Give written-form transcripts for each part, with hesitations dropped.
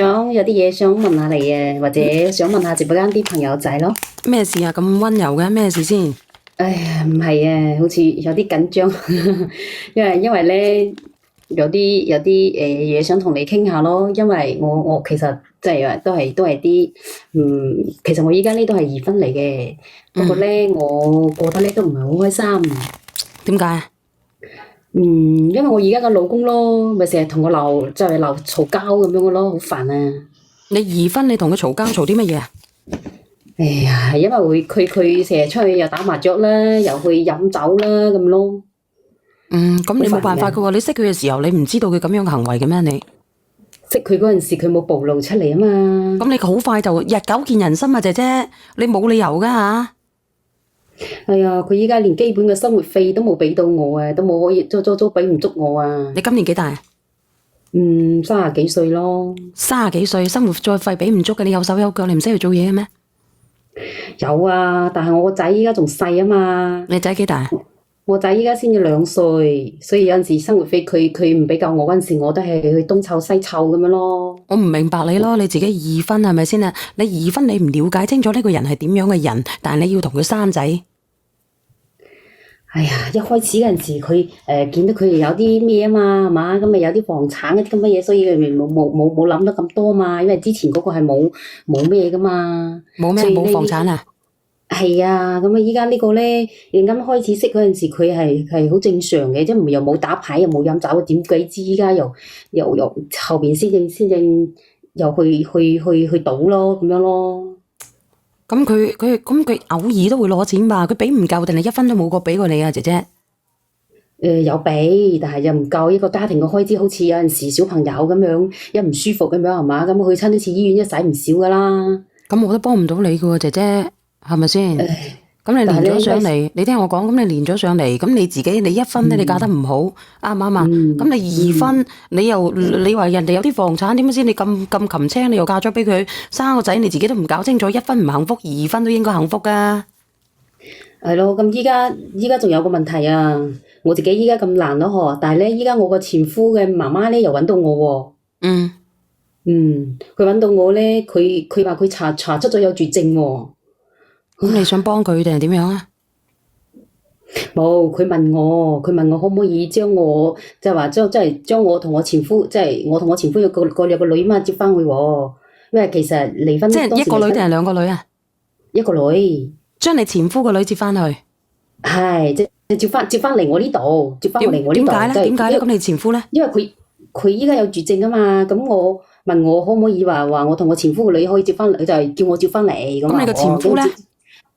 有啲嘢想問下你嘅，或者想問下直播間啲朋友仔咯。咩事啊？咁溫柔嘅咩事先？哎呀，唔係啊，好似有啲緊張，因為咧有啲嘢想同你傾下咯。因為我其實即係話都係啲其實我依家呢都係二婚嚟嘅，不過咧我過得咧都唔係好開心。點解啊？因為我而家個老公咯，咪成日同我鬧，就係鬧嘈交咁樣嘅咯，好煩啊！你二婚你同佢嘈交嘈啲乜嘢啊？哎呀，因為佢成日出去又打麻雀啦，又去飲酒啦咁咯。咁你冇辦法噶喎，你識佢嘅時候你唔知道佢咁樣嘅行為嘅咩？你識佢嗰陣時佢冇暴露出嚟啊嘛。咁你好快就日久見人心啊，姐姐，你冇理由噶吓。哎呀，佢依家連基本嘅生活費都冇俾到我啊，都冇可以租俾唔足我啊。你今年幾大啊？30幾歲咯。30幾歲，生活再費俾唔足嘅，你有手有腳，你唔使去做嘢嘅咩？有啊，但係我個仔依家仲細啊嘛。你仔幾大啊？我仔依家先至2歲，所以有陣時生活費佢唔俾夠我嗰陣時，我都係去東湊西湊咁樣咯。我唔明白你咯，你自己二婚係咪先啊？你二婚你唔了解清楚呢個人係點樣嘅人，但係你要同佢生仔。哎呀，一開始嗰陣時佢見到佢哋有啲咩啊嘛，係嘛，咁咪有啲房產嗰啲咁嘅嘢，所以佢咪冇諗得咁多嘛。因為之前嗰個係冇咩噶嘛。冇咩冇房產啊？係啊，咁啊依家呢個咧，啱開始識嗰陣時，佢係好正常嘅，即係又冇打牌又冇飲酒，點鬼知依家又後邊先正又去賭咯，咁樣咯。咁佢偶爾都會攞錢吧？佢俾唔夠定係一分都冇過俾過你啊，姐姐？有俾，但係又唔夠一個家庭嘅開支，好似有陣時小朋友咁樣一唔舒服咁樣係嘛，咁去親一次醫院一使唔少噶啦。咁我都幫唔到你噶喎，姐姐。係咪先？咁你連咗上嚟，你聽我講，咁你連咗上嚟，咁你自己你一婚咧，你嫁得唔好，啱唔啱啊？咁你二婚，你話人哋有啲房產，點先？你咁擒青，你又嫁咗俾佢，生個仔，你自己都唔搞清楚，一婚唔幸福，二婚都應該幸福噶。係咯，咁依家仲有個問題啊，我自己依家咁難咯嗬，但係咧依家我個前夫嘅媽媽咧又揾到我喎。佢揾到我咧，佢話佢查出咗有絕症喎。咁你想幫佢定係點樣啊？冇，佢問我可唔可以將我即係話將我同我前夫，即係我同我前夫有個兩個女嘛接翻去喎。因為其實離婚即係一個女定係兩個女啊？一個女。將你前夫個女接翻去。係即係接翻嚟我呢度，接翻嚟我呢度。點解咧？點解咧？咁你前夫咧？因為佢依家有絕症啊嘛，咁我問我可唔可以話我同我前夫個女可以接翻嚟，就係叫我接翻嚟咁。咁你個前夫咧？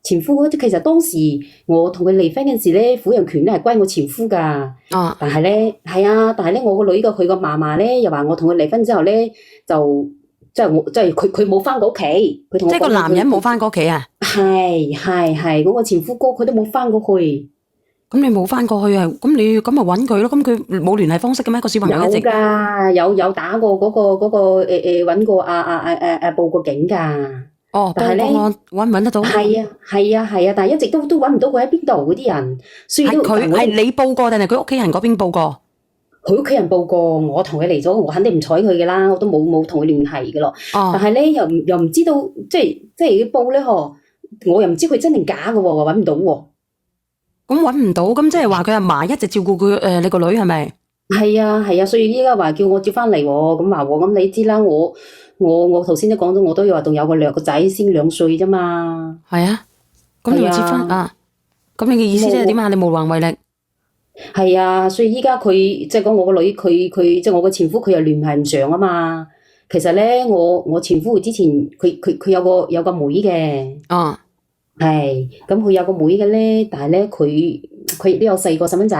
前夫其實當時我同佢離婚嗰時咧，撫養權咧係歸我前夫噶。但係咧係啊，但係咧我個女佢個嫲嫲咧又話我同佢離婚之後咧就即係佢冇翻過屋企，佢同我講，即係個男人冇翻過屋企啊？係嗰個前夫哥佢都冇翻過去。咁你冇翻過去啊？咁你咁咪揾佢咯？咁佢冇聯繫方式嘅咩？個小朋友一直有噶，有打過嗰個揾過報過警噶。但係咧揾唔揾得到？係啊，但係一直都揾唔到佢喺邊度嗰啲人，所以係你報過定係佢屋企人嗰邊報過？佢屋企人報過，我同佢嚟咗，我肯定唔睬佢噶啦，我都冇同佢聯繫噶咯。但係咧又唔知道，即係要報咧嗬，我又唔知佢真定假噶喎，揾唔到喎。咁揾唔到，咁即係話佢阿嫲一直照顧佢你個女係咪？係啊，所以依家話叫我接翻嚟喎，咁話喎，咁你知啦，我頭先都講咗，我都要話仲有個仔先2歲啫嘛。係啊，咁你要接翻啊？咁你嘅意思即係點啊？你無能為力。係啊，所以依家佢即係講我個女，佢即係我個前夫，佢又聯繫唔上啊嘛。其實咧，我前夫之前佢有個妹嘅。係，咁佢有個妹嘅咧，但係咧佢亦都有4個細蚊仔。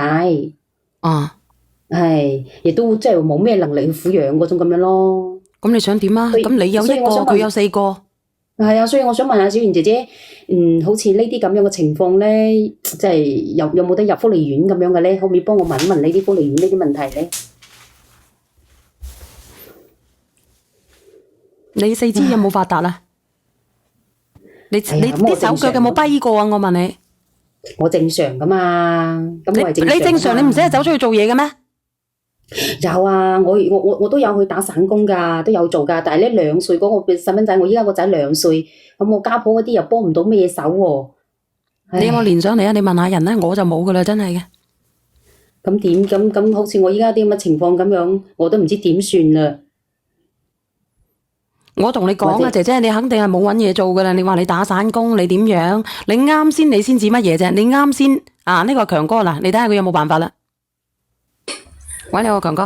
係，亦都即係冇咩能力去撫養嗰種咁樣咯。咁你想點啊？咁你有1個，佢有4個。係啊，所以我想問下小圓姐姐，好似呢啲咁樣嘅情況咧，即係有冇得入福利院咁樣嘅咧？可唔可以幫我問一問呢啲福利院呢啲問題咧？你4肢有冇發達啊？你啲手腳有冇跛過啊？我問你。我正常噶嘛，咁我係正常。你正常，你唔使走出去做嘢嘅咩？有啊，我都有去打散工㗎，都有做㗎。但係咧2歲嗰個細蚊仔，我依家個仔2歲，咁我家婆嗰啲又幫唔到咩手喎。你有冇連上嚟啊？你問下人啦，我就冇㗎啦，真係嘅。咁點？咁好似我依家啲咁嘅情況咁樣，我都唔知點算啦。我同你講啊，或者姐姐，你肯定係冇揾嘢做㗎啦。你話你打散工，你點樣？你啱先，你先指乜嘢啫？你啱先啊，呢個強哥嗱，你睇下佢有冇辦法啦。喂，你好，強哥。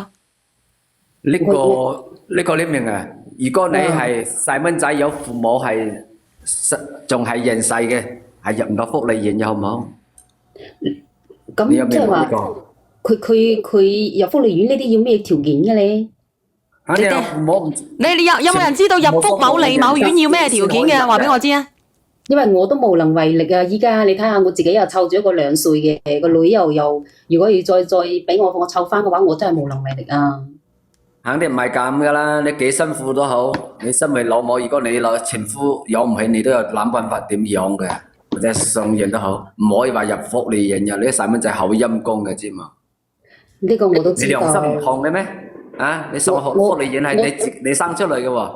呢個你明啊？如果你係細蚊仔有父母係仲係現世嘅，係入唔到福利院嘅，好唔好？咁你有即係話冇呢個？佢入福利院呢啲要咩條件嘅咧？你有父母唔？你有冇人知道入福某利某院要咩條件嘅？話俾我知啊！因為我都無能為力啊！依家你睇下，我自己又湊住一個2歲嘅個女，又如果要再俾我湊翻嘅話，我真係無能為力啊！肯定唔係咁噶啦，你幾辛苦都好，你身為老母，如果你攞前夫養唔起，你都有諗辦法點養嘅，或者送養都好，唔可以話入福利院嘅，你啲細蚊仔好陰公嘅，知嘛？呢個我都知道。你良心唔痛嘅咩？啊，你送福利院係你生出嚟嘅喎。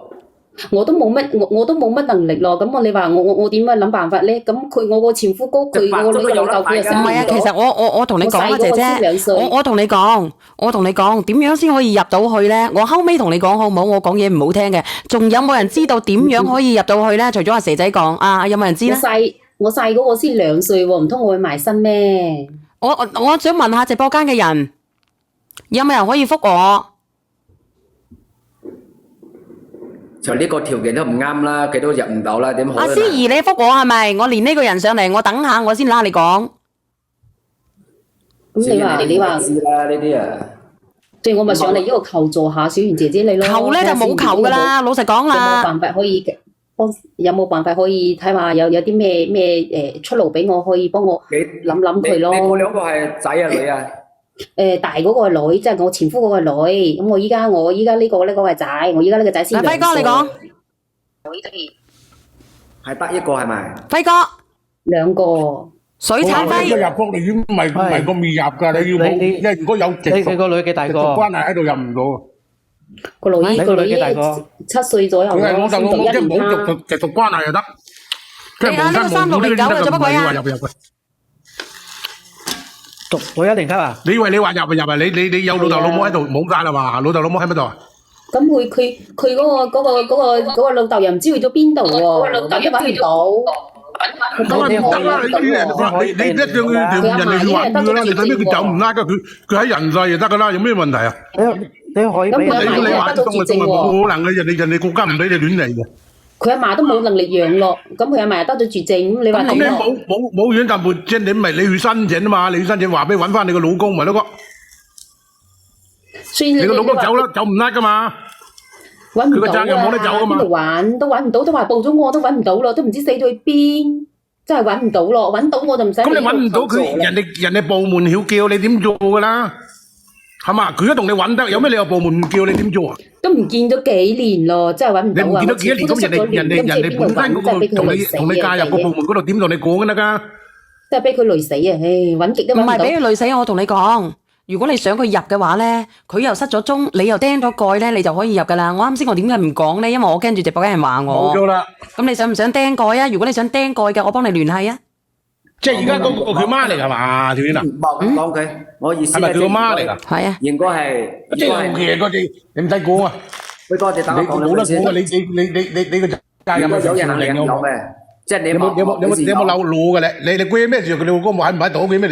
我都冇乜能力咯，咁你話我點樣諗辦法咧？咁我個前夫哥佢我個老豆佢又唔係啊，其實我同你講啊，姐姐，我同你講點樣先可以入到去咧？我後尾同你講好唔好？我講嘢唔好聽嘅，仲有冇人知道點樣可以入到去咧？除咗阿蛇仔講啊，有冇人知咧？我細嗰個先2歲喎，唔通我會埋身咩？我想問下直播間嘅人，有冇人可以覆我？就呢個條件都唔啱啦，佢都入唔到啦，點好？阿思怡，你覆我係咪？我連呢個人上嚟，我等下我先拉你講。咁你話知啦呢啲啊，所以我咪上嚟呢度求助下小圓姐姐你咯。求咧就冇求噶啦，老實講啦。有冇辦法可以睇下有啲咩出路俾我，可以幫我諗佢咯。你2個係仔啊女啊？大嗰個係女，即係我前夫嗰個係女。咁我依家呢個係仔，我依家呢個仔先2歲。輝哥你講，係得一個係咪？輝哥2個。水產輝入福利院唔係咁易入㗎，你要冇，因為如果有直屬個女幾大個？關係喺度入唔到。個女幾大個？7歲左右咯。佢係老豆老母，即係冇直屬關係就得。即係冇親冇故呢啲得㗎，唔係話入嘅。讀到1年級啊？你以為你話入啊？你有老豆老母喺度冇㗎啦嘛？老豆老母喺邊度啊？咁佢嗰個老豆又唔知去咗邊度喎，揾都揾唔到。咁啊唔得啦！你一定要人哋去揾佢啦，你睇咩佢走唔甩㗎？佢喺人世就得㗎啦，有咩問題啊？你可以俾咁佢你話中啊中啊冇可能嘅，人哋國家唔俾你亂嚟嘅。佢阿嫲都冇能力養咯，咁佢阿嫲又得咗絕症，咁你話咁你冇院就冇，即係你咪你去申請啊嘛，你去申請話俾揾翻你個老公咪得咯。你個老公走啦，走唔甩㗎嘛。揾唔到啊！佢個責任冇得走㗎嘛。邊度揾都揾唔到，都話報咗我都揾唔到咯，都唔知死咗去邊，真係揾唔到咯。揾到我就唔使。咁你揾唔到佢，人哋部門曉叫你點做㗎啦？係嘛？佢都同你揾得，有咩理由部門唔叫你點做啊？都唔見咗幾年咯，真係揾唔到啊！你唔見咗幾多年咁人哋本身嗰個同你介入個部門嗰度點同你講得㗎？真係俾佢累死啊！揾極都揾唔到。唔係俾佢累死，我同你講。如果你想佢入嘅話咧，佢又失咗蹤，你又釘咗蓋咧，你就可以入噶啦。我啱先我點解唔講咧？因為我驚住直播間人話我。冇咗啦。咁你想唔想釘蓋啊？如果你想釘蓋嘅，我幫你聯繫啊。即係而家嗰個佢媽嚟係嘛？條片啊？講佢，我意思係咪佢個媽嚟㗎？係啊。應該係。即係冇嘢嗰啲，你唔使講啊。輝哥，你等我講兩句先。冇得講啊！你個責任有人肯定有咩？即係你有冇漏路嘅咧？你關咩事？佢老公喺唔喺度嘅咩？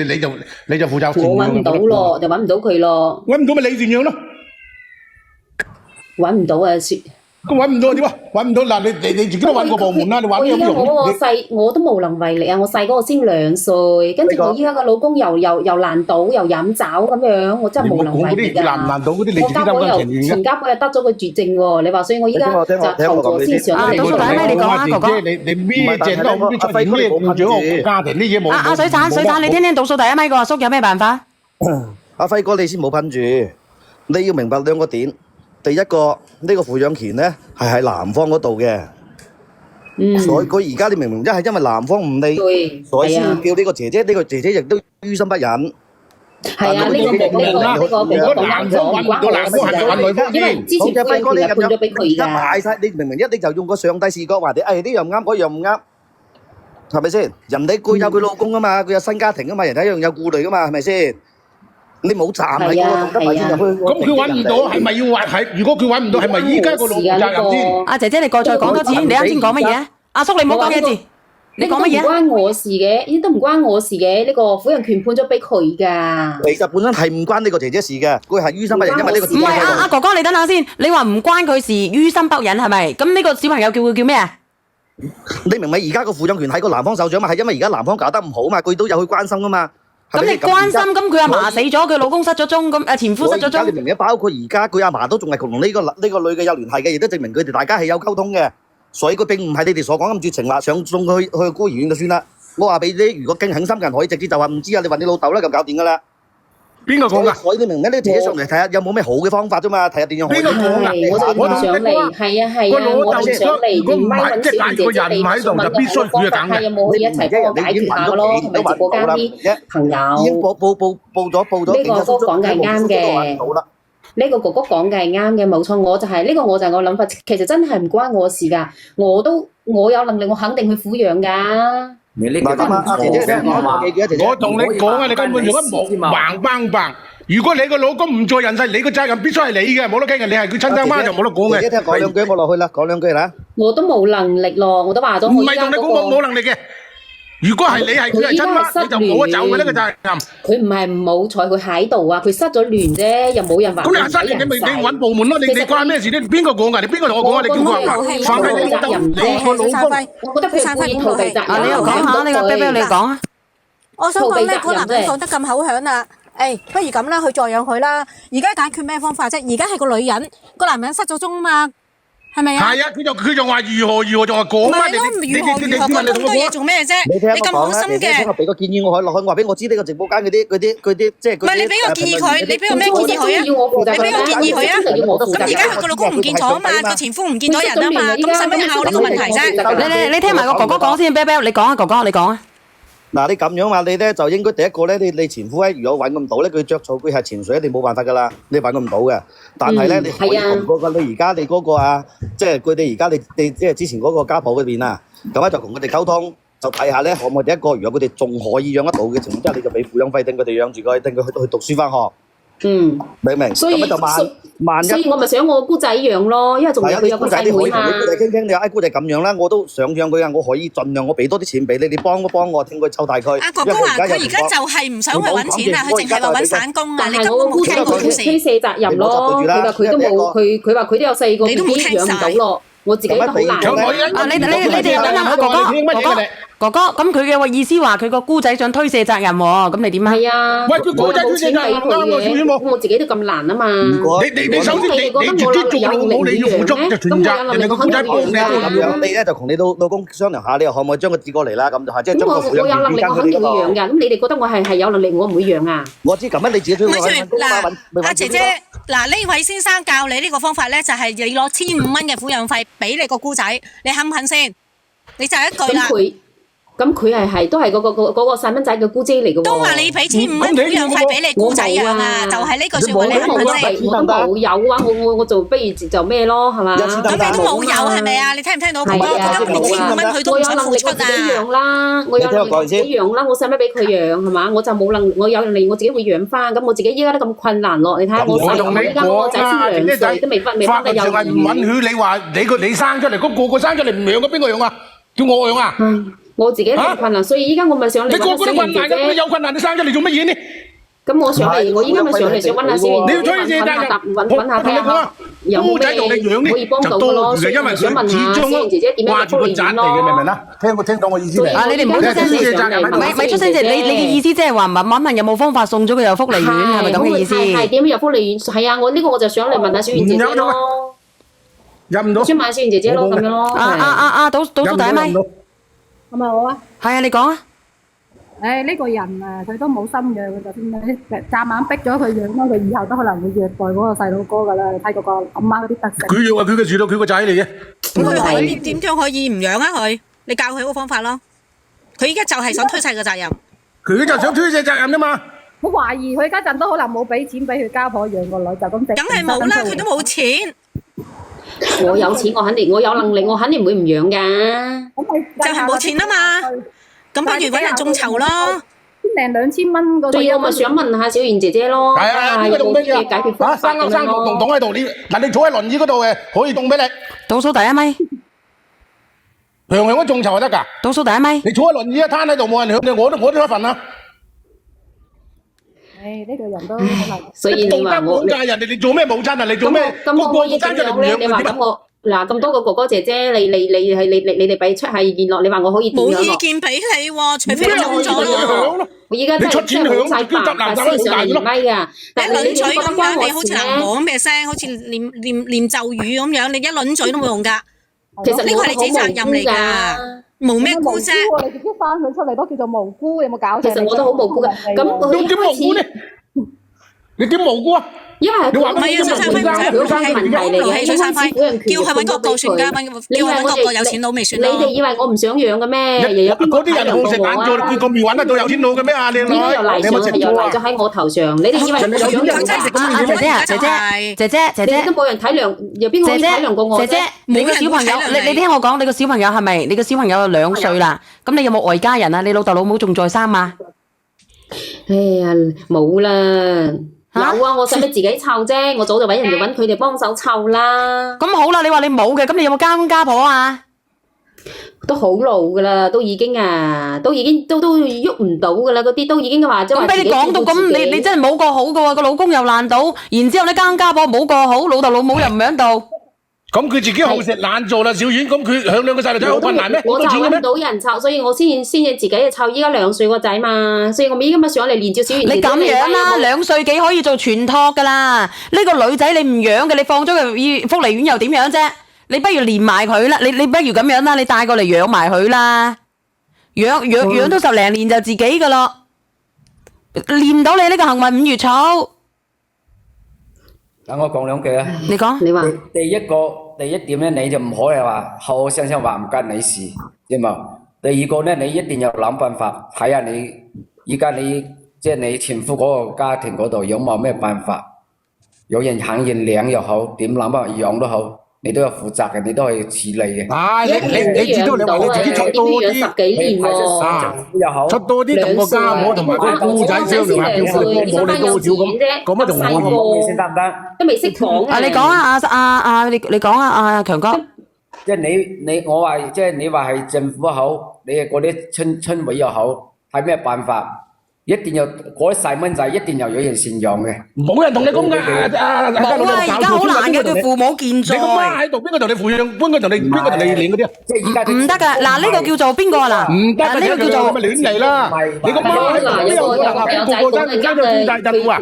你就負責。我揾唔到咯，就揾唔到佢咯。揾唔到咪你點樣咯？揾唔到啊！咁揾唔到點啊？揾唔到嗱，你自己都揾個部門啦，你揾有冇用？我都無能為力啊！我細嗰個先2歲，跟住我依家個老公又爛賭又飲酒咁樣，我真係無能為力啊！難唔難賭嗰啲你自己擔當情願嘅。前家婆又得咗個絕症喎，你話所以我依家就求助先上嚟。倒數第一咪你講啊，哥哥。你咩正都唔知出現咩故障個家庭啲嘢冇。阿水產，你聽聽倒數第一咪個阿叔有咩辦法？阿輝哥，你先冇噴住，你要明白2個點。第一個呢個撫養權咧係喺男方嗰度嘅，所以佢而家你明唔明？因為男方唔理，所以先叫呢個姐姐，呢個姐姐亦都於心不忍。係啊，呢個如果男方揾唔到，男方係咪揾女方因為先？之前佢係判咗俾佢而家㗎。賣晒，你明明一定就用個上帝視角話你，呢樣唔啱，嗰樣唔啱，係咪先？人哋佢有佢老公啊嘛，佢有新家庭啊嘛，人哋一樣有顧慮噶嘛，係咪先？你冇站喺嗰個道德位先入去。咁佢揾唔到，係咪要話係？如果佢揾唔到，係咪依家個老婆責任先？阿姐姐，你再講多次，你啱先講乜嘢？阿叔，你唔好講嘢字，你講乜嘢？唔關我事嘅，呢啲都唔關我事嘅，呢個撫養權判咗俾佢㗎。其實本身係唔關呢個姐姐事嘅，佢係於心不忍，因為呢個唔係阿哥哥，你等下先，你話唔關佢事，於心不忍係咪？咁呢個小朋友叫咩啊？你明唔明？而家個撫養權喺個男方手掌嘛，係因為而家男方搞得唔好嘛，佢都有去關心噶嘛。咁你關心，咁佢阿嫲死咗，佢老公失咗蹤，咁前夫失咗蹤。你明唔明？包括而家佢阿嫲都仲係同呢個女嘅有聯繫嘅，亦都證明佢哋大家係有溝通嘅。所以佢並唔係你哋所講咁絕情話想送佢去孤兒院就算啦。我話俾你，如果驚狠心嘅人可以直接就話唔知啊，你問你老豆啦，就搞掂噶啦。邊個講㗎？所以你明唔明？你自己上嚟睇下有冇咩好嘅方法啫嘛，睇下點樣可以。邊個講㗎？我就上嚟，係啊，我就上嚟，如果唔係即係假如個人唔喺度，就必須佢等嘅。有冇可以一齊幫我解決下咯？同埋直播間啲朋友。已經報咗。呢個哥講嘅係啱嘅。呢個哥哥講嘅係啱嘅，冇錯。我就係我諗法，其實真係唔關我事㗎。我有能力，我肯定去撫養㗎。你呢個我同你講啊，你根本用一木橫崩崩。如果你個老公唔在人世，你個責任必須係你嘅，冇得傾嘅。你係佢親生媽就冇得講嘅。姐姐聽講兩句，我落去啦，講兩句啦。我都冇能力咯，我都話咗。唔係同你講冇能力嘅。如果係你係佢係親媽，你就冇得走嘅呢個責任。佢唔係唔好彩，佢喺度啊，佢失咗聯啫，又冇人話。咁你失聯，你揾部門咯，你關咩事？你邊個講㗎？你邊個同我講啊？你叫我話，反正你老豆，你個老公，我覺得佢故意逃避責任。你又講下呢個啤啤，你講啊。我想講咧，個男人講得咁口響啦，不如咁啦，去助養佢啦。而家解決咩方法啫？而家係個女人，個男人失咗蹤嘛，係咪啊？係啊，佢就話如何，仲話講乜？如何講咁多嘢做咩啫？你咁好心嘅，聽我俾個建議我可以落去，話俾我知呢個直播間嗰啲即係。唔係你俾個建議佢，你俾個咩建議佢啊？你俾個建議佢啊？咁而家佢個老公唔見咗啊嘛，個前夫唔見咗人啊嘛，咁使乜拗呢個問題啫？你聽埋個哥哥講先，啤啤，你講啊，哥哥你講啊。嗱，你咁樣話你咧就應該第一個咧，你前夫咧如果揾唔到咧，佢着草佢係潛水一定冇辦法噶啦，你揾唔到嘅。但係咧，你可以同嗰個你而家你嗰個啊，即係佢哋而家你即係之前嗰個家婆嗰邊啊，咁咧就同佢哋溝通，就睇下咧可唔可以第一個，如果佢哋仲可以養得到嘅情況之下，你就俾撫養費，等佢哋養住佢，等佢去讀書翻學。明唔明？所以咁就萬一，所以我咪想我姑仔養咯，因為仲有佢有個細妹嘛。姑仔傾傾，你話姑仔咁樣啦，我都想養佢啊，我可以盡量我俾多啲錢俾你，你幫一幫我，聽佢湊大佢。阿哥哥話佢而家就係唔想去揾錢啊，佢淨係話揾散工啊，你根本冇聽過佢推卸責任咯。佢話佢都冇，佢話佢都有4個 BB 養唔到咯。我自己都好難。你哋等下哥哥，咁佢嘅意思話佢個姑仔想推卸責任喎，咁你點啊？係啊，喂，佢姑仔推卸責任啱喎，小娟冇。我自己都咁難啊嘛。你首先你自己做老母，你要付出就全責，人哋個姑仔幫你咁樣，你咧就同你老公商量下，你可唔可以將佢接過嚟啦？咁就係即係將個撫養權我有能力，我肯定會養㗎。咁你哋覺得我係有能力，我唔會養啊？我知咁樣你自己都嗱，阿姐姐，嗱呢位先生教你呢個方法咧，就係你攞1500蚊嘅撫養費俾你個姑仔，你肯唔肯先？你就一句啦。咁佢係都係嗰個細蚊仔嘅姑姐嚟嘅喎。都話你俾1500蚊撫養費俾你姑仔養啊，就係呢句説話，你肯唔肯先？我都冇有啊，我做不如就咩咯，係嘛？咁你都冇有係咪啊？你聽唔聽到？哥哥，佢今年1500蚊佢都唔想付出啊！我有能力自己養啦，我使乜俾佢養係嘛？我就冇能，我有能力我自己會養翻。咁我自己依家都咁困難咯，你睇下我依家我仔先2歲都未翻得幼兒園。唔允許你話你生出嚟，嗰個生出嚟唔養嘅邊個養啊？叫我養啊？我自己都咁困難，所以依家我咪上嚟。你個個都困難嘅，你有困難你生出嚟做乜嘢呢？咁我上嚟，我依家咪上嚟想揾下小賢，你要推卸責任，揾下睇下有冇咩可以幫到嘅咯。所以想問下小賢姐姐點樣福利院咯？明唔明啊？聽到我意思未？你哋唔好出聲先，咪出聲先。你嘅意思即係話問有冇方法送咗佢入福利院，係咪咁嘅意思？係點入福利院？係啊，我呢個我就想嚟問下小賢姐姐咯。入唔到。想問小賢姐姐咯，咁樣咯。倒數第一咪。係咪我啊？係啊，你講啊！呢個人啊，佢都冇心養，佢就算夾硬逼咗佢養咯，佢以後都可能會虐待嗰個細佬哥噶啦。你睇嗰個阿媽嗰啲特性。佢要啊，佢嘅住到佢個仔嚟嘅。咁佢可以點樣可以唔養啊？佢，你教佢個方法咯。佢依家就係想推卸個責任。佢就想推卸責任啫嘛。我懷疑佢家陣都可能冇俾錢俾佢家婆養個女，就咁直。梗係冇啦，佢都冇錢。我有錢，我有能力，我肯定唔會唔養㗎。就係冇錢啊嘛。咁不如揾人眾籌咯。1,000-2,000蚊個。對，我咪想問下小賢姐姐咯。係啊，呢個用乜嘢解決方法咁樣咯。生個桶喺度，你坐喺輪椅嗰度嘅，可以凍俾你。倒數第一咪，強強都眾籌就得㗎。倒數第一咪。你坐喺輪椅一攤喺度冇人響你，我都一份啊。呢個人都可能。所以你話我你做咩母親啊？你做咩？咁我可以點樣咧？你話咁我嗱咁多個哥哥姐姐，你哋俾出下意見落，你話我可以點樣落？冇意見俾你喎，除非走咗咯。我依家真係好晒白先上嚟咪㗎。但係你嘴咁樣，你好似能講咩聲，好似念咒語咁樣，你一輪嘴都冇用㗎。其實呢個係你自己責任嚟㗎。無咩辜啫？你自己生佢出嚟都叫做無辜，有冇搞錯？其實我都好無辜嘅。咁佢點無辜咧？你點無辜啊？因為唔係啊，水生輝唔使唔係問題嚟嘅，水生輝叫佢揾個個算㗎，叫佢揾個有錢佬咪算咯。你哋以為我唔想養嘅咩？嗰啲人好食懶做，佢咁易揾得到有錢佬嘅咩啊？你呢個又賴咗喺我頭上。你哋以為我想養？姐姐都冇人體諒，又邊個可以體諒過我啫？姐姐，你個小朋友，你聽我講，你個小朋友係咪？你個小朋友有2歲啦，咁你有冇外家人啊？你老豆老母仲在生嘛？哎呀，冇啦。有啊，我使乜自己湊啫？我早就揾人哋揾佢哋幫手湊啦。咁好啦，你話你冇嘅，咁你有冇家公家婆啊？都好老噶啦，都已經都喐唔到噶啦，嗰啲都已經話即係。咁俾你講到咁，你真係冇過好噶喎，個老公又爛到，然之後你家公家婆冇過好，老豆老母又唔喺度。咁佢自己好食懶做啦，小丸。咁佢響兩個細路仔好困難咩？我就揾唔到人湊，所以我先至自己去湊。依家2歲個仔嘛，所以我依家咪上嚟連接小丸。你咁樣啦，2歲幾可以做全托噶啦？呢個女仔你唔養嘅，你放咗佢福利院又點樣啫？你不如連埋佢啦，你不如咁樣啦，你帶過嚟養埋佢啦，養到10零年就自己噶咯，練唔到你呢個幸運5月草。等我講兩句啊！你講，你話第一點咧，你就唔可以話口口聲聲話唔關你事，知嘛？第二個咧，你一定要諗辦法，睇下你依家即係你前夫嗰個家庭嗰度有冇咩辦法，有人肯認領又好，點諗辦法養都好，你都有負責嘅，你都可以處理嘅。你知道你話你自己出多啲，出多啲同個家婆同埋個姑仔商量下，叫佢幫我哋多少咁乜仲可以先得唔得？都未識講啊！你講啊，你講啊，阿強哥。即係我話即係你話係政府好，你嗰啲村委又好，係咩辦法？一定要嗰啲細蚊仔一定要有人贍養嘅，冇人同你講㗎。冇啊！而家好難嘅，叫父母健在。你個媽喺度，邊個同你撫養？邊個同你領嗰啲啊？即係而家唔得㗎。嗱，呢個叫做邊個啊？嗱，唔得㗎，呢個叫做咪亂嚟啦！你個媽喺度，邊有個個爭負債得啊？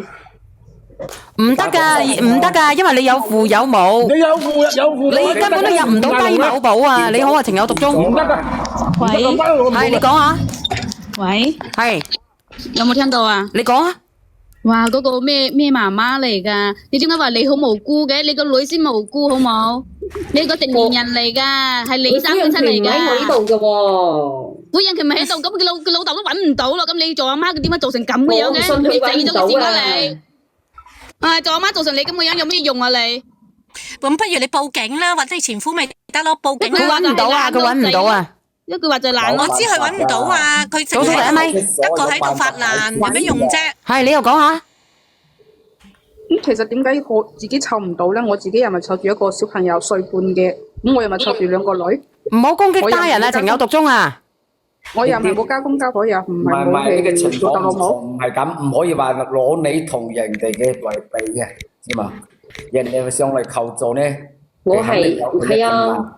唔得㗎，因為你有父有母。你有父，你根本都入唔到雞某寶啊！你好啊，情有獨鍾。唔得㗎。喂，係你講下。喂，係有冇聽到啊？你講啊。哇，嗰個咩媽媽嚟㗎？你點解話你好無辜嘅？你個女先無辜好冇？你個成年人嚟㗎，係你生佢出嚟㗎。喺我呢度㗎喎。撫養權咪喺度，咁佢老豆都揾唔到咯。咁你做阿媽，佢點解做成咁嘅樣嘅？你死咗個先啦你！做阿媽做成你咁嘅樣有咩用啊你？咁不如你報警啦，或者你前夫咪得咯，報警啦。佢揾唔到啊！佢揾唔到啊！一句話就爛咯。我知佢揾唔到啊，佢淨係得個喺度發爛，有咩用啫？係你又講下。咁其實點解我自己湊唔到咧？我自己又咪湊住一個小朋友歲半嘅，咁我又咪湊住2個女。唔好攻擊他人啊！情有獨鍾啊！我又唔係冇家公家婆，又唔係冇呢個情況老母。唔係咁，唔可以話攞你同人哋嘅為比嘅，知嘛？人哋上嚟求助咧，我係啊，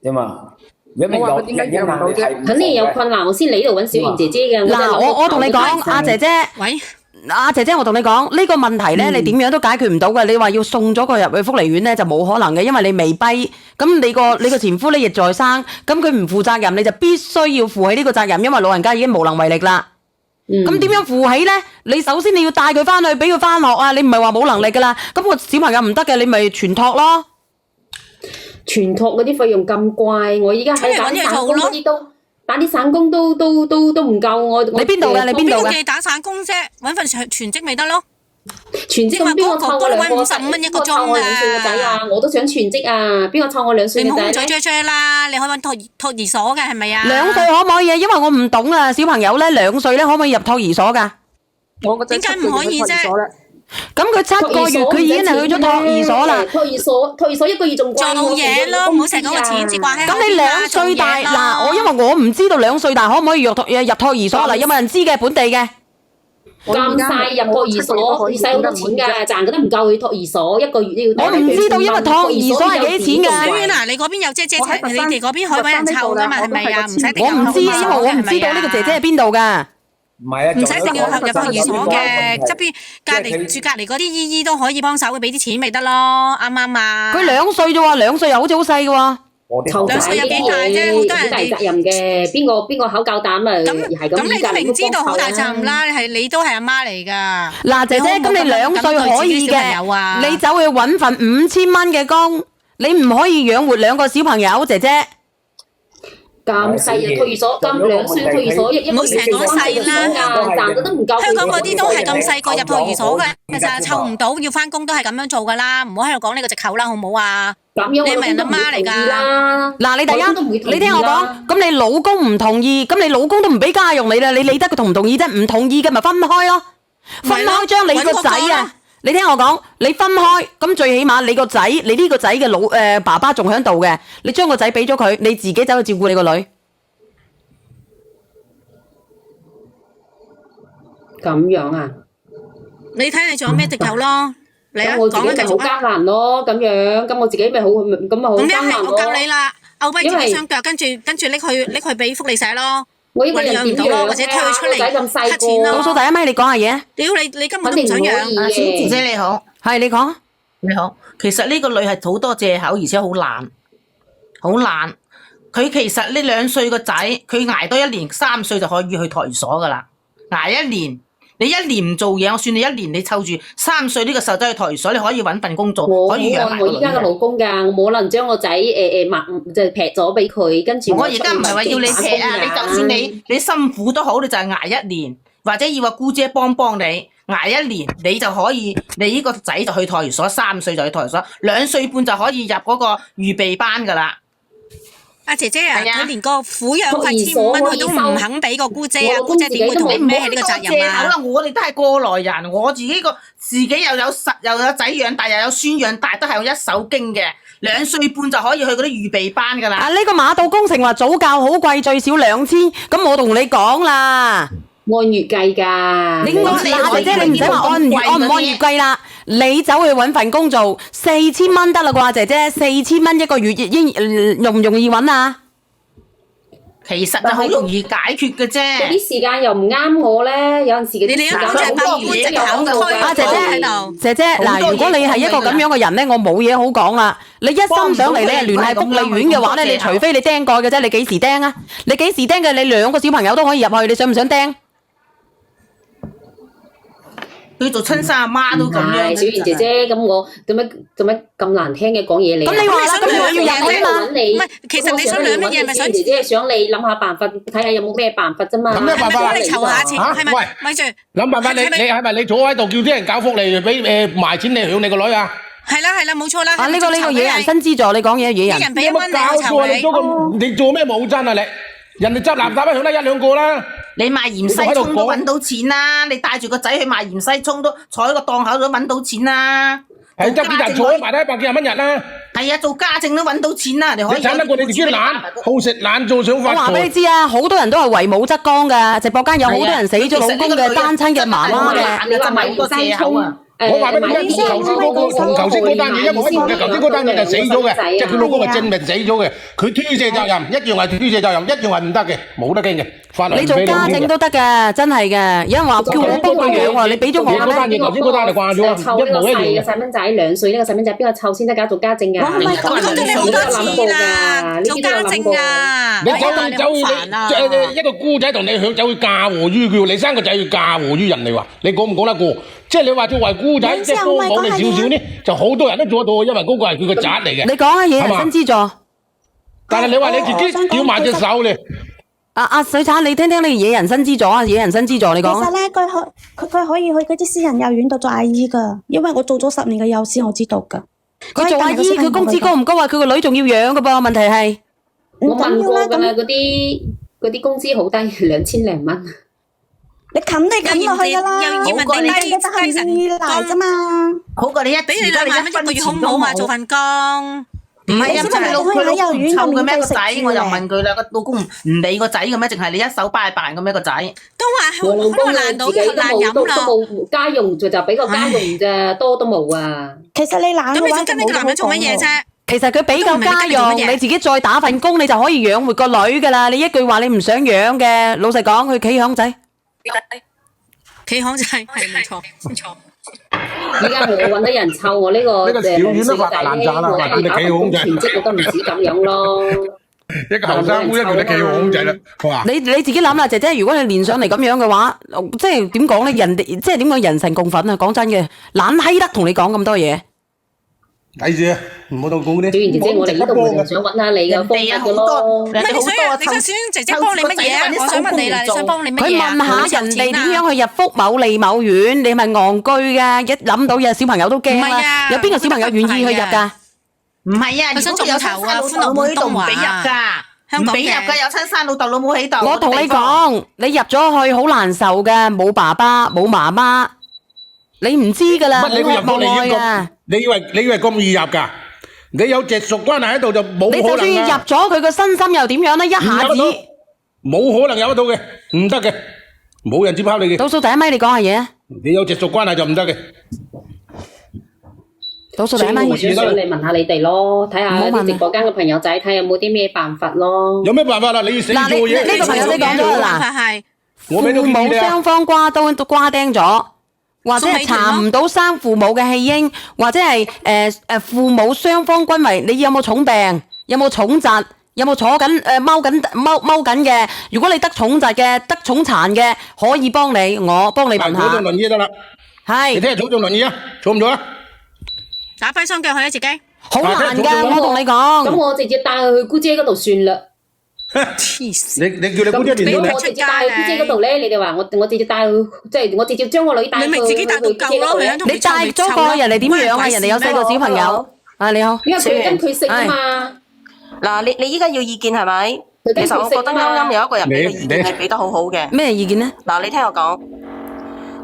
知嘛？如果我話佢點解養唔到啫？肯定有困難，我先嚟呢度揾小賢姐姐嘅。嗱，我同你講，阿姐姐，喂。阿姐姐，我同你講呢個問題咧，你點樣都解決唔到嘅。你話要送咗佢入去福利院咧，就冇可能嘅，因為你未跛。咁你個前夫咧亦在生，咁佢唔負責任，你就必須要負起呢個責任，因為老人家已經無能為力啦。咁點樣負起咧？你首先你要帶佢翻去，俾佢翻學啊！你唔係話冇能力噶啦，咁個小朋友唔得嘅，你咪全托咯。全托嗰啲費用咁貴，我依家喺打散工嗰啲打啲散工都唔夠我。你邊度㗎？你邊度㗎？邊個叫你打散工啫？揾份全職咪得咯。全職咁邊個湊我兩個55蚊一個鐘啊！我2歲嘅仔啊，我都想全職啊！邊個湊我2歲嘅仔？你唔好咁追啦，你可以揾托兒所嘅係咪啊？2歲可唔可以啊？因為我唔懂啊，小朋友咧2歲咧可唔可以入托兒所㗎？點解唔可以啫？咁佢7個月佢已經係去咗托兒所啦。托兒所1個月仲貴。做嘢咯，唔好成日講個錢字掛喺。咁你2歲大嗱，因為我唔知道2歲大可唔可以入托兒所嗱，有冇人知嘅本地嘅？咁細入托兒所，要使好多錢㗎，賺嗰啲唔夠去托兒所1個月都要。我唔知道，因為托兒所係幾錢㗎？嗱，你嗰邊有姐姐，你哋嗰邊可以揾人湊㗎嘛？係咪啊？唔使。我唔知啊，因為我唔知道呢個姐姐喺邊度㗎。唔係啊，唔使一定要入托兒所嘅，側邊住隔離嗰啲姨姨都可以幫手，俾啲錢咪得咯，啱唔啱啊？佢2歲啫喎，2歲又好似好細㗎喎。2歲有幾大啫？好多人大責任嘅，邊個考夠膽啊？咁你都明知道好大責任啦，你都係阿媽嚟㗎。嗱，姐姐，咁你2歲可以嘅，你走去揾份5000蚊嘅工，你唔可以養活2個小朋友，姐姐。咁細嘅托兒所，咁2歲托兒所一唔好成日講細啦，賺都唔夠。香港嗰啲都係咁細個入托兒所嘅咋，湊唔到要翻工都係咁樣做㗎啦，唔好喺度講呢個藉口啦，好唔好啊？咁樣你係咪人阿媽嚟㗎？嗱，你第一，你聽我講，咁你老公唔同意，咁你老公都唔俾家用你啦，你理得佢同唔同意啫？唔同意嘅咪分開咯，分開將你個仔啊！你聽我講，你分開，咁最起碼你個仔，你呢個仔嘅爸爸仲喺度嘅，你將個仔俾咗佢，你自己走去照顧你個女。咁樣啊？你睇你仲有咩藉口咯？你啊，我自己咪好艱難咯，咁樣，咁我自己咪好，咁咪好艱難咯。我教你啦，拗跛自己雙腳，跟住拎去俾福利社咯。我呢個人點養或者推佢出嚟咁細黑錢咯。倒數第一咪，你講下嘢。屌你根本都唔想養。小姐姐你好，係你講。你好，其實呢個女係好多藉口，而且好懶，好懶。佢其實呢2歲個仔，佢捱多1年，3歲就可以去托兒所噶啦。捱1年，你1年唔做嘢，我算你1年，你湊住3歲呢個細路仔去托兒所，你可以揾份工做，可以養埋個女。我依家嘅老公㗎，我冇可能將個仔就劈咗俾佢，跟住我而家唔係話要你劈啊，你就算你辛苦都好，你就係捱1年，或者要個姑姐幫你。捱1年，你就可以，你呢個仔就去托兒所，3歲就去托兒所，2歲半就可以入嗰個預備班噶啦。阿姐姐啊，佢連個撫養費1500蚊佢都唔肯俾個姑姐啊，姑姐點會同你孭起呢個責任啊？好啦，我哋都係過來人，我自己又有仔養大，又有孫養大，都係用一手經嘅。2歲半就可以去嗰啲預備班噶啦。啊，呢個馬道工程話早教好貴，最少2000，咁我同你講啦。按月計㗎，姐姐你唔使話按月，按唔按月計啦？你走去揾份工做，4000蚊得啦啩，姐姐，4000蚊一個月，容唔容易揾啊？其實就好容易解決嘅啫。嗰啲時間又唔啱我咧，有陣時嗰啲時間好多嘢講。姐姐，嗱，如果你係一個咁樣嘅人咧，我冇嘢好講啦。你一心上嚟，你係聯繫福利院嘅話咧，你除非你釘過嘅啫，你幾時釘啊？你幾時釘嘅？你2個小朋友都可以入去，你想唔想釘？佢做親生阿媽都咁樣。小賢姐姐，咁我做咩咁難聽嘅講嘢你？咁你話啦，咁你話要入去嘛？唔係，其實你想兩乜嘢？咪想姐姐想你諗下辦法，睇下有冇咩辦法啫嘛。咁咩辦法啊？你籌下錢，係咪？咪住諗辦法，你係咪你坐喺度叫啲人搞福利，俾埋錢你養你個女啊？係啦，冇錯啦。啊，呢個野人新資助，你講嘢野人。一人俾1蚊你籌你做咩冇真啊你？人哋執垃圾都響得1、2個啦。你賣鹽西葱都揾到錢啦，你帶住個仔去賣鹽西葱都坐喺個檔口度揾到錢啦。係執幾人坐喺埋得100幾廿蚊日啦。係啊，做家政都揾到錢啦，你可以。你賺得過你自己懶，好食懶做想發財。我話俾你知啊，好多人都係為母則剛㗎，直播間有好多人死咗老公嘅單親嘅媽媽嘅。你話賣西葱。我話俾你聽，頭先嗰個同頭先嗰單嘢一模一樣嘅，頭先嗰單嘢就死咗嘅，即係佢老公係證明死咗嘅，佢推卸責任，一樣係推卸責任，一樣係唔得嘅，冇得傾嘅。法律你做家政都得嘅，真係嘅。有人話叫我幫佢養喎，你俾咗我咩？嗰單嘢頭先嗰單就掛咗，一模一樣。湊呢個細蚊仔2歲，呢個細蚊仔邊個湊先得㗎？做家政㗎。我講咗你好多次啦，做家政啊！你走一個姑仔同你響走去嫁禍於佢，你生個仔要嫁禍於人哋話，你講唔講得過？即係你話作為姑仔，即係幫我哋少少呢，就好多人都做得到，因為嗰個係佢個侄嚟嘅。你講嘅嘢係新資助，但係你話你自己叫埋隻手咧，阿水產，你聽聽你野人新資助啊，野人新資助，你講啊。其實咧，佢可以去嗰啲私人幼兒園度做阿姨噶，因為我做咗10年嘅幼師，我知道噶。佢做阿姨，佢工資高唔高啊？佢個女仲要養噶噃，問題係。我問過㗎啦，嗰啲工資好低，2000零蚊。你冚落去㗎啦，要問你低2奶啫嘛。好過你一俾你2萬蚊一個月好唔好嘛？做份工。唔係啊，就係佢老公唔湊嘅咩個仔，我又問佢啦，個老公唔理個仔嘅咩？淨係你一手包辦嘅咩個仔？都話我老公難到自己難飲都啦。冇家用，就俾個家用咋，多都冇啊。其實你懶嘅話，咁你仲跟呢個男人做乜嘢啫？其實佢俾夠家用，你自己再打份工，你就可以養活個女噶啦。你一句話你唔想養嘅，老實講，佢企響仔。企行仔係冇錯，冇錯。依家我揾得人湊我呢個小院都發爛渣啦，話叫你企好仔。全職我都唔止咁樣咯。一個後生妹一叫你企好仔啦，佢話。你自己諗啦，姐姐，如果你連上嚟咁樣嘅話，即係點講咧？人哋即係點講人神共憤啊！講真嘅，懶閪得同你講咁多嘢。睇住啊，唔好當講嗰啲。小賢姐姐，我哋呢度唔係想揾下你嘅方法嘅咯。唔係你想小娟姐姐幫你乜嘢啊？我想問你啦，你想幫你乜佢嘢啊？問下人哋點樣去入福某利某院，你係咪戇居㗎？一諗到有小朋友都驚啦。有邊個小朋友願意去入㗎？唔係啊，佢想做有頭啊，親生老豆老母喺度唔俾入㗎，唔俾入㗎，有親生老豆老母喺度。我同你講，你入咗去好難受㗎，冇爸爸冇媽媽，你唔知㗎啦，乜你會入到嚟冇愛㗎。你以為咁易入㗎？你有直屬關係喺度就冇可能啊！你就算入咗佢個身心又點樣咧？一下子冇可能有得到嘅，唔得嘅，冇人接拋你嘅。倒數第一咪，你講下嘢啊！你有直屬關係就唔得嘅。倒數第一咪，我想你問下你哋咯，睇下啲直播間嘅朋友仔，睇下有冇啲咩辦法咯。有咩辦法啦？你要死做嘢。呢個朋友你講咗啦，我俾到父母雙方瓜都瓜釘咗。或者係查唔到生父母嘅棄嬰，或者係父母雙方均為，你有冇重病？有冇重疾？有冇坐緊踎緊嘅？如果你得重疾嘅、得重殘嘅，可以幫你，我幫你問下。坐輪椅得啦。係。你聽日坐輪椅啊？坐唔坐啊？打跛雙腳去啊！自己。好難㗎，我同你講。咁我直接帶佢去姑姐嗰度算啦。你叫你姑姐連到我直接帶去姑姐嗰度咧，你哋話我直接帶佢，即係我直接將個女帶去。你咪自己帶到夠咯，你帶咗個人嚟點養啊？人哋有4個小朋友。啊，你好。因為佢跟佢姓啊嘛。嗱，你依家要意見係咪？其實我覺得啱啱有一個人俾嘅意見係俾得好好嘅。咩意見咧？嗱，你聽我講。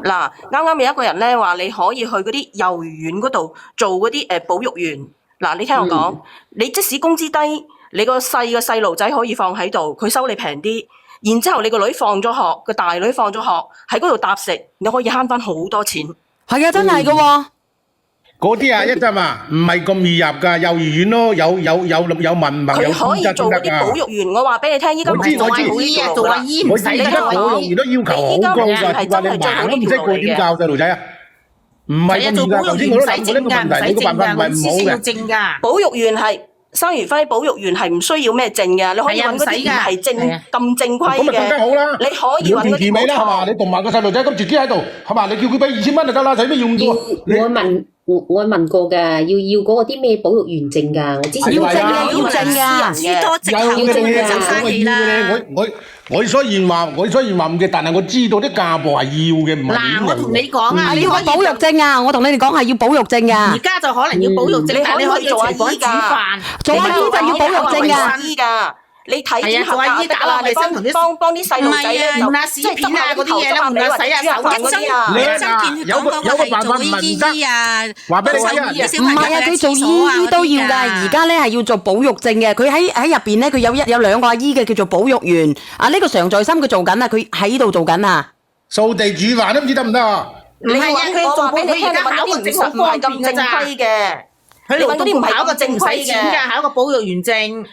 嗱，啱啱有一個人咧話你可以去嗰啲幼兒園嗰度做嗰啲保育員。嗱，你聽我講，你即使工資低。你個細路仔可以放喺度，佢收你平啲，然之後你個女放咗學，個大女放咗學，喺嗰度搭食，你可以慳翻好多錢。係啊，真係噶喎。嗰啲啊，一陣啊，唔係咁易入㗎，幼兒園咯，有文憑，有資質㗎。佢可以做嗰啲保育員，我話俾你聽，依家唔係做阿姨啊，做阿姨唔使㗎。而家保育員都要求好高㗎，話你盲都唔識過點教細路仔啊？唔係咁易㗎，頭先我都諗過呢個問題，你個辦法唔係唔好嘅。保育員係。生如輝保育員係唔需要咩證嘅，你可以揾嗰啲唔係咁正規嘅。咁咪更加好啦！你可以揾嗰啲尾啦，係嘛？你同埋個細路仔咁自己喺度，係嘛？你叫佢俾2000蚊就得啦，使咩用到？我問過㗎，要嗰個啲咩保育員證㗎？我之前要證㗎，諸多藉口嘅就生氣啦。我雖然話唔嘅，但係我知道啲家婆係要嘅，唔係嗱，我同你講啊，你要保育證啊！我同你哋講係要保育證㗎。而家就可能要保育證，但係你可以做阿姨㗎，做阿姨就要保育證㗎。你睇見合格得啦，你幫啲細路仔咧，換下屎片啊嗰啲嘢啦，換下洗下手嗰啲啊。有個辦法唔得啊！話俾你聽，唔係啊，佢做姨都要㗎。而家咧係要做保育證嘅。佢喺入邊咧，佢有2個阿姨嘅叫做保育員。啊，呢個常在心佢做緊啊，佢喺度做緊啊。掃地煮飯都唔知得唔得啊？唔係啊，佢做保育員而家考個證好方便㗎咋。佢哋嗰啲唔考個證唔使錢㗎，考個保育員證。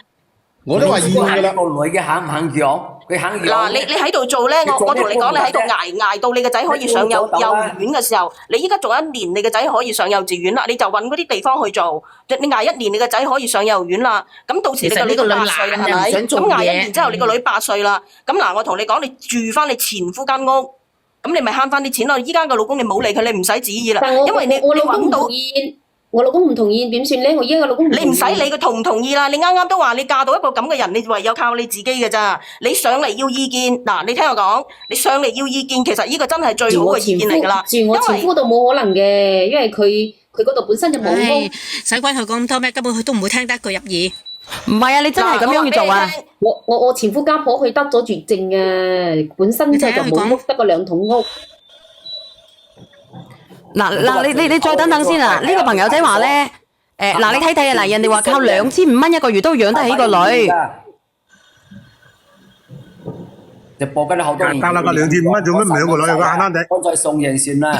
我都話要㗎啦，個女嘅肯唔肯養？佢肯養。嗱，你喺度做咧，我同你講，你喺度捱到你個仔可以上幼兒園嘅時候，你依家做1年，你個仔可以上幼稚園啦，你就揾嗰啲地方去做。你捱1年，你個仔可以上幼兒園啦。咁到時你個女8歲係咪？咁捱1年之後，你個女8歲啦。咁嗱，我同你講，你住翻你前夫間屋，咁你咪慳翻啲錢咯。依家個老公你冇理佢，你唔使旨意啦，因為你揾到。我老公唔同意點算咧？我依家個老公你唔使理佢同唔同意啦，你啱啱都話你嫁到一個咁嘅人，你唯有靠你自己嘅咋。你上嚟要意見，嗱，你聽我講，你上嚟要意見，其實呢個真係最好嘅意見嚟㗎啦。住我前夫度冇可能嘅，因為佢嗰度本身就冇屋。使鬼佢講咁多咩？根本佢都唔會聽得一句入耳。唔係啊，你真係咁樣去做啊？我前夫家婆佢得咗絕症啊，本身就冇屋，得個2桶屋。嗱，你再等等先啊！呢個朋友仔話咧，嗱，你睇睇啊，嗱，人哋話靠2500蚊一個月都養得起個女。直播緊好多年。得啦，個2500蚊做乜唔養個女啊？慳仔。我再送嘢先啦。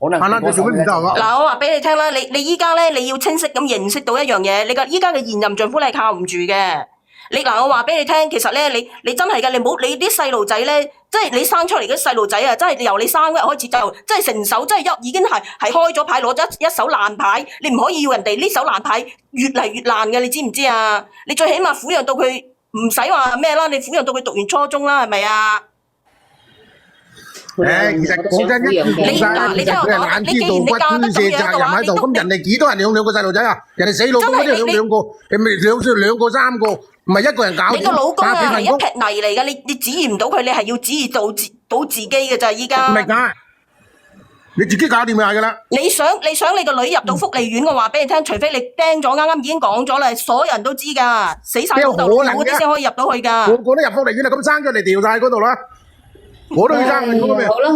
慳仔做乜唔得啊？嗱，我話俾你聽啦，你依家咧，你要清晰咁認識到一樣嘢，你依家嘅現任丈夫你係靠唔住嘅。我話俾你聽，其實咧，你真係嘅，你啲細路仔咧，即係你生出嚟嘅細路仔啊，真係由你生嗰日開始就，即係成手，即係已經係開咗牌，攞咗一手爛牌，你唔可以要人哋呢手爛牌越嚟越爛嘅，你知唔知啊？你最起碼撫養到佢唔使話咩啦，你撫養到佢讀完初中啦，係咪啊？其實講真一句講晒，其實佢係眼知道骨捐卸責任喺度，咁人哋幾多人養兩個細路仔啊？人哋死老公嗰啲養兩個，你咪兩個三個，唔係一個人搞掂。你個老公啊係一劈泥嚟噶，你指意唔到佢，你係要指意到自己嘅咋依家。唔係㗎，你自己搞掂就係㗎啦。你想你個女入到福利院，我話俾你聽，除非你釘咗，啱啱已經講咗啦，所有人都知㗎，死晒老豆老母嗰啲先可以入到去㗎。個個都入福利院啦，咁生咗嚟掉晒嗰度啦。我都要生嘅咁咩？好啦，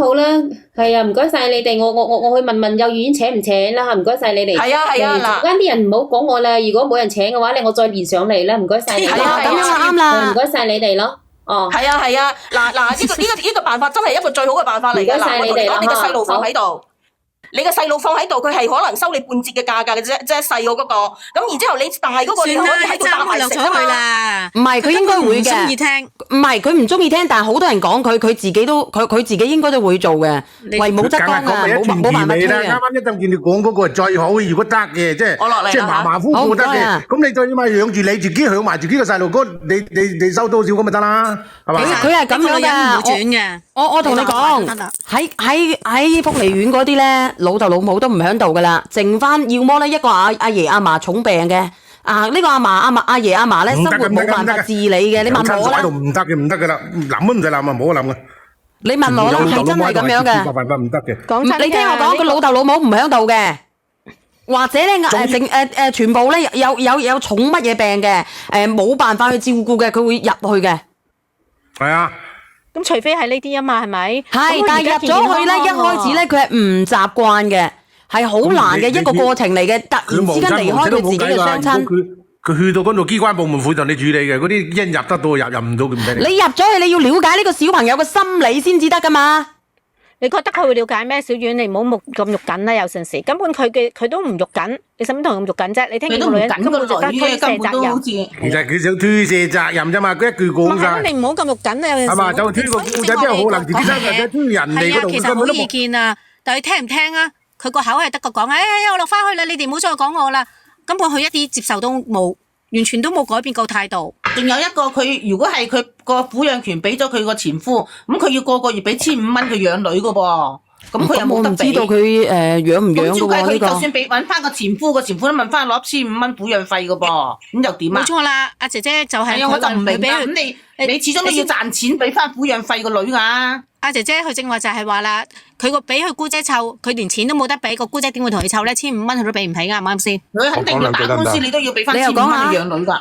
係啊，唔該晒你哋，我去問幼兒園請唔請啦，唔該晒你哋。係啊，嗱，間啲人唔好講我啦，如果冇人請嘅話咧，我再連上嚟啦，唔該晒你哋。係啊，咁樣啱啦。唔該晒你哋咯。哦。係啊，嗱，呢個辦法真係一個最好嘅辦法嚟㗎。嗱，我同你講，你個細路放喺度。你個細路放喺度，佢係可能收你半折嘅價格嘅啫，即係細嗰個。咁然之後你大嗰個，你可以喺度搭埋食啊嘛。唔係，佢應該會嘅。中意聽。唔係，佢唔中意聽，但係好多人講佢自己應該都會做嘅。為母則剛啊，冇辦法推啊。啱啱一陣見你講嗰個係最好，如果得嘅，即係馬馬虎虎得嘅。咁你最起碼養住你自己，養埋自己個細路哥，你收多少咁咪得啦，係嘛？佢係咁樣嘅。我同你講，喺福利院嗰啲咧。老豆老母都唔喺度噶啦，剩翻要麼咧一個阿爺阿嫲重病嘅，呢個阿爺阿嫲咧生活冇辦法自理嘅，你問我啦。唔得噶啦，諗都唔使諗啊，冇得諗啊。你問我啦，係真係咁樣嘅。辦法唔得嘅。講真，你聽我講，個老豆老母唔喺度嘅，或者咧全部咧有重乜嘢病嘅，冇辦法去照顧嘅，佢會入去嘅。係啊。咁除非係呢啲啊嘛，係咪？係，但係入咗去咧，一開始咧佢係唔習慣嘅，係好難嘅一個過程嚟嘅。突然之間離開佢自己嘅雙親，佢去到嗰度機關部門負責你處理嘅，嗰啲一入得到入唔到佢唔俾你。你入咗去，你要了解呢個小朋友嘅心理先至得噶嘛。你覺得佢會了解咩？小丸，你唔好咁肉緊啦，有陣時根本佢都唔肉緊，你使乜同佢咁肉緊啫？你聽見個女人根本就得推卸責任。其實佢想推卸責任啫嘛，佢一句講晒。你唔好咁肉緊啊！有陣時。係嘛？就推個故仔，之後可能自己生或者推人哋嗰度。其實冇意見啊，但係聽唔聽啊？佢個口係得個講，我落翻去啦，你哋唔好再講我啦。根本佢一啲接受都冇。完全都冇改變過態度。仲有一個佢，如果係佢個撫養權俾咗佢個前夫，咁佢要個個月俾1500蚊佢養女噶噃，咁佢又冇得俾。我唔知道佢養唔養噶喎呢個。佢就算俾揾翻個前夫，個前夫都問翻攞1500蚊撫養費噶噃，咁又點啊？冇錯啦，阿姐姐就係我就唔明㗎。咁你始終都要賺錢俾翻撫養費個女㗎。阿姐姐佢正話就係話啦，佢個俾佢姑姐湊，佢連錢都冇得俾，個姑姐點會同佢湊咧？1500蚊佢都俾唔起，啱唔啱先？佢肯定要打官司，你都要俾翻1500蚊養女㗎。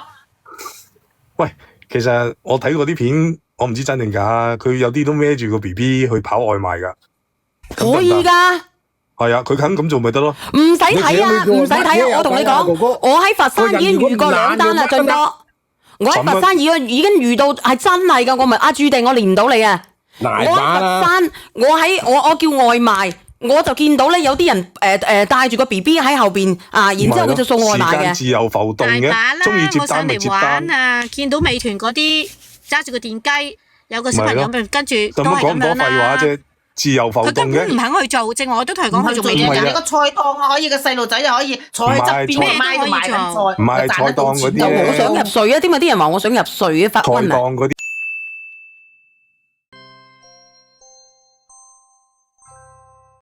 喂，其實我睇過啲片，我唔知真定假，佢有啲都孭住個 BB 去跑外賣㗎。可以㗎。係啊，佢肯咁做咪得咯？唔使睇啊，唔使睇啊！我同你講，我喺佛山已經遇過2單啦，俊哥。我喺佛山已經遇到係真係㗎，我咪注定我連唔到你啊！我喺佛山，我叫外賣，我就見到咧有啲人帶住個 BB 喺後邊啊，然之後佢就送外賣嘅。時間自由浮動嘅，中意接單咪接單啊！見到美團嗰啲揸住個電雞，有個小朋友跟住都係咁樣啦。自由浮動嘅，佢根本唔肯去做，正我都同佢講去做美團。你個菜檔啊，可以個細路仔又可以坐喺側邊賣緊菜，唔係菜檔嗰啲。我想入睡啊！點解啲人話我想入睡啊？發瘟啊！